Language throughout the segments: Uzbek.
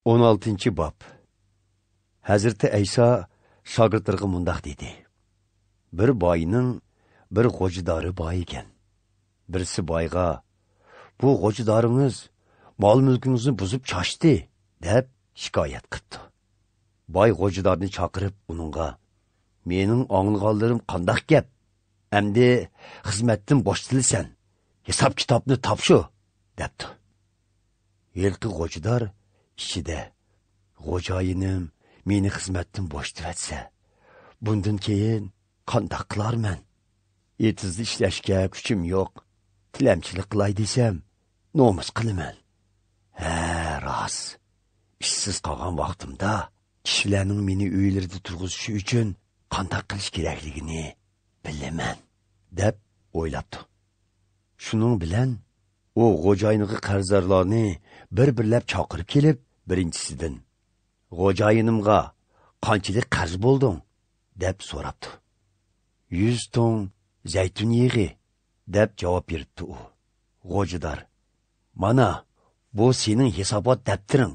16. bab. Hazreti İsa şagirdlarga mundaq dedi. Bir boyning bir g'o'jidori bor ekan. Birisi boyga, bu g'o'jidoringiz mol-mulkingizni buzib chashdi, deb shikoyat qildi. Boy g'o'jidorni chaqirib uningga, mening anglaganlarim qandoq gap? Endi xizmatdan bo'shatilasan. Hisob kitobni topshu, debdi. Yilqi g'o'jidor ichida, xo'jayinim meni xizmatdan bo'shativatsa, bundan keyin qandoq qilarman? Etizli ishlashga kuchim yo'q. Tilamchilik qilay desam, nomus qilaman. Ha, rost. Ishsiz qolgan vaqtimda kishilarning meni uylarida turg'izishi uchun qandoq qilish kerakligini bilaman, deb o'ylabdi. Shuning bilan u xo'jayiniga qarzdorlarni bir-birlab chaqirib kelib, birinchisidan xo'jayinimga qanchalik qarz bo'lding, deb so'rabdi. 100 ton zaytun yig'i, deb javob berdi u. Xo'jidor, mana bu sening hisobot daftaring.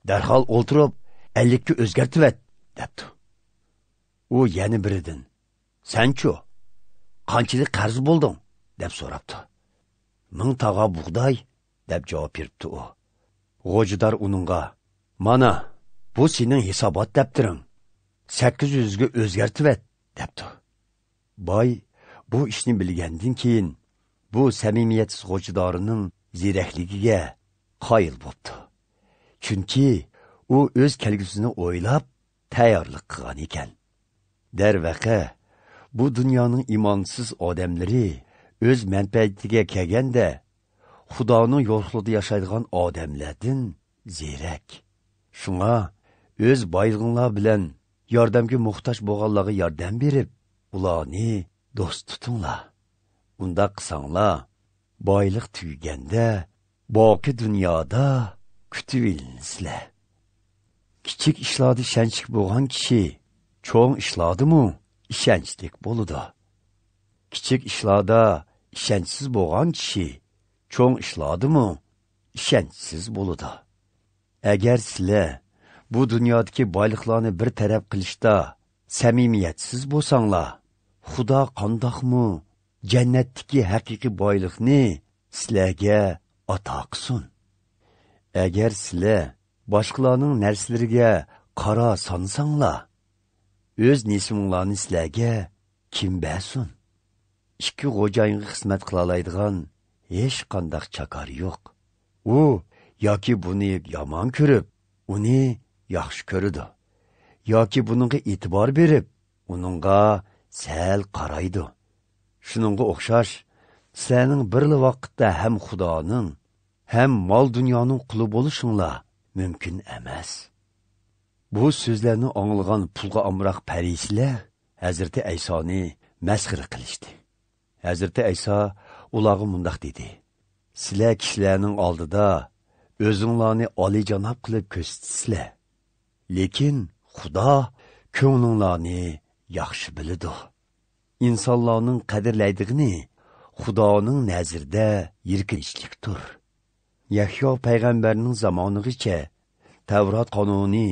Darhol o'ltirib 50 ga o'zgartib et, debdi. U yana biridan, "Sen-chu, qanchalik qarz bo'lding?" deb so'rabdi. "1000 tag'a bug'doy", deb javob berdi u. Xo'jidor uningga, "Mana bu sening hisobot daftaring. 800 ga o'zgartib et", debdi. Boy bu ishni bilgandan keyin bu samimiyatsiz g'o'jidorining zirakligiga qoyil bo'ldi. Chunki u o'z kelgusini o'ylab tayyorlik qilgan ekan. Darvaqa bu dunyoning imonsiz odamlari o'z manfaatiga kelganda Xudoning yo'qligida yashaydigan odamlardan zirak. Shunga o'z boylig'inglar bilan yordamga muhtoj bo'lganlarga yordam berib, ularni do'st tutinglar. Unda qilsanglar, boylik tugaganda boqi dunyoda kutib olinsizlar. Kichik ishlarda ishonchli bo'lgan kishi cho'ng ishlardimi ishonchlik bo'ladi. Kichik ishlarda ishonchsiz bo'lgan kishi cho'ng ishlardimi ishonchsiz bo'ladi. Agar sizlar bu dunyodagi boyliklarni bir taraf qilishda samimiyatsiz bo'lsanglar, Xudo qandoqmi jannatdagi haqiqiy boylikni sizlarga ato qilsin. Agar sizlar boshqalarning narsalariga qara sonsanglar, o'z nesiminglarni sizlarga kim bersin? Ikki xo'jayinga xizmat qila oladigan hech qanday chakar yo'q. U yoki buni yomon ko'rib, uni yaxshi ko'radi, yoki buningga e'tibor berib, uningga sal qaraydi. Shuningga o'xshash, sizlarning bir vaqtda ham Xudoning, ham mol dunyoning quli bo'lishinglar mumkin emas. Bu so'zlarni anglagan pulga amroq parislar Hazreti Aysoni masxara qilishdi. Hazreti Ayso ularga mundaq dedi: "Sizlar kishilarning oldida o'zinglarni oliyjanob qilib ko'rsatsizlar. Lekin Xudo ko'nglinglarni yaxshi biladi. İnsanlarning qadrlaydigini Xudoning nazarida yirkinchlikdir. Yahyo payg'ambarning zamonigacha Tavrat qonuni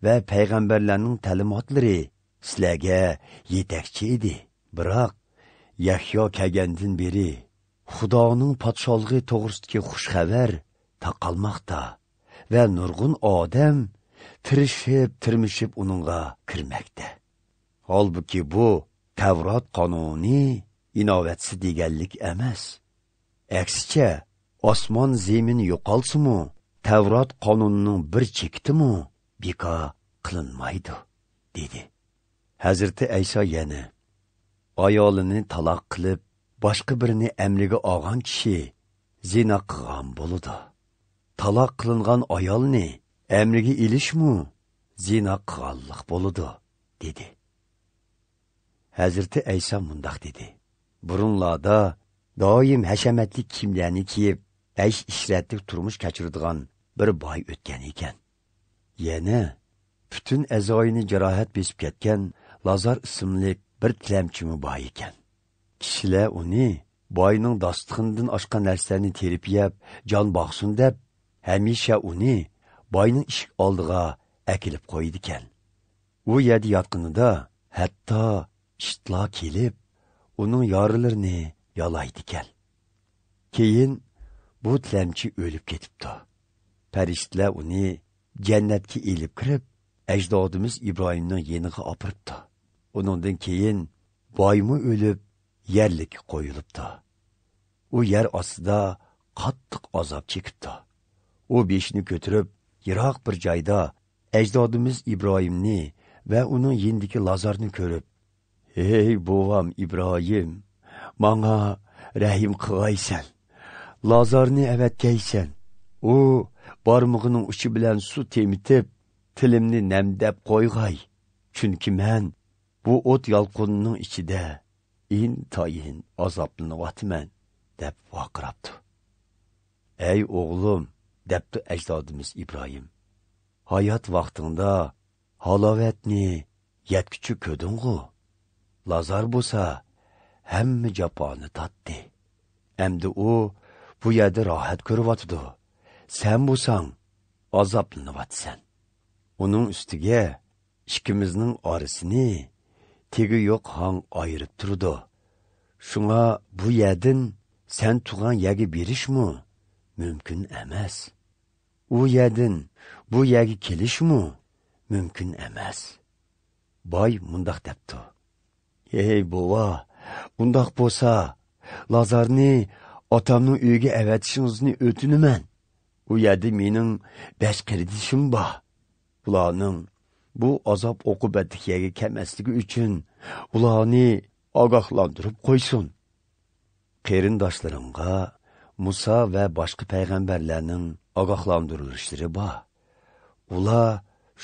va payg'ambarlarning ta'limotlari sizlarga yetakchi edi. Biroq Yahyo kelgandan beri Xudoning podshohligi to'g'risidagi xush xabar taqalmoqda va nurg'un odam tirmishib uningga kirmoqda. Holbuki bu Tavrat qonuni inovatsi deganlik emas. Aksicha, osmon zemin yo'qolsa-mu, Tavrat qonunining bir chekitimi bekor qilinmaydi", dedi. Hazreti Ayso yana, ayolini taloq qilib, boshqa birini amriga olgan kishi zina qilgan bo'ladi. Taloq qilingan ayolni amriga ilishmi zina qilganlik bo'ladi, dedi. Hazreti Ayso mundaq dedi: "Burunlarda doim hashamatli kiyimlarni kiyib, aysh-ishratli turmush kechiradigan bir boy o'tgan ekan. Yana butun a'zoyini jarohat besib ketgan Lazar ismli bir tilamchimi bor ekan. Kishilar uni boyning dostixonidan oshgan narsalarni terib yeb, jon boqsin deb, hamisha uni boyning eshik oldiga akilib qo'ydi ekan. U yerda yotqinida hatto ishitlar kelib, uning yorilarini yalaydi ekan. Keyin bu tilamchi o'lib ketibdi. Farishtalar uni jannatga elib kirib, ajdodimiz Ibrohimning yeniga opiribdi. Uningdan keyin boymi o'lib, yerlikka qo'yilibdi. U yer ostida qattiq azob chekibdi. U beshini ko'tarib, yiroq bir joyda ajdodimiz Ibrohimni va uning yendiki Lazarni ko'rib, "Ey bovam Ibrohim, menga rahim qilgaysan. Lazarni avatkaysan. U barmog'ining uchi bilan suv temitib, tilimni namdab qo'yg'ay. Chunki men bu o't yalqonining ichida intayin azoblanyapman," deb vaqirabdi. "Ey o'g'lim," debdi ajdodimiz Ibrohim, "hayot vaqtingda halovatni yetkichi ko'ding'u. Lazar bo'lsa, hamma jafoni tatdi. Endi u bu yerda rohat ko'ryapti. Sen bo'lsang, azoblanyapsan. Uning ustiga ikkimizning orasini tegi yo'q hang ayirib turdi. Shunga bu yerdan sen tug'an yerga berishmi mumkin emas. U yerdan bu yerga kelishmi mumkin emas." Boy mundaq debdi: "Ey bova, undaq bo'lsa, Lazarni otamning uyiga avatishingizni o'tinaman. U yerda mening 5 qardishim bor. Ularning bu azob oqibatli yerga kelmasligi uchun ularni ogohlantirib qo'ysin. Qarindoshlarimga Musa va boshqa payg'ambarlarning ogohlantirilishlari bor. Ular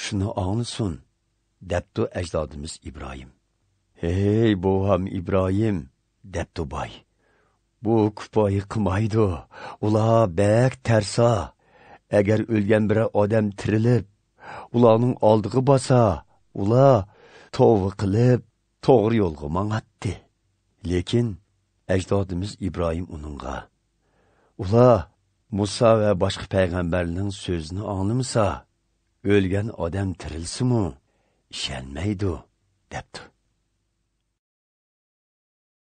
shuni anglasin," debdi ajdodimiz Ibrohim. "Ey bovam Ibrohim," debdi boy, "bu kifoya qilmaydi. Ular bek tarsa. Agar o'lgan bir odam tirilib, ularning oldiga borsa, ular tavba qilib, to'g'ri yo'lga mang'atdi." Lekin ajdodimiz Ibrohim uningga, "Ular Musa va boshqa payg'ambarning so'zini anglamasa, o'lgan odam tirilsimi, ishonmaydi," debdi.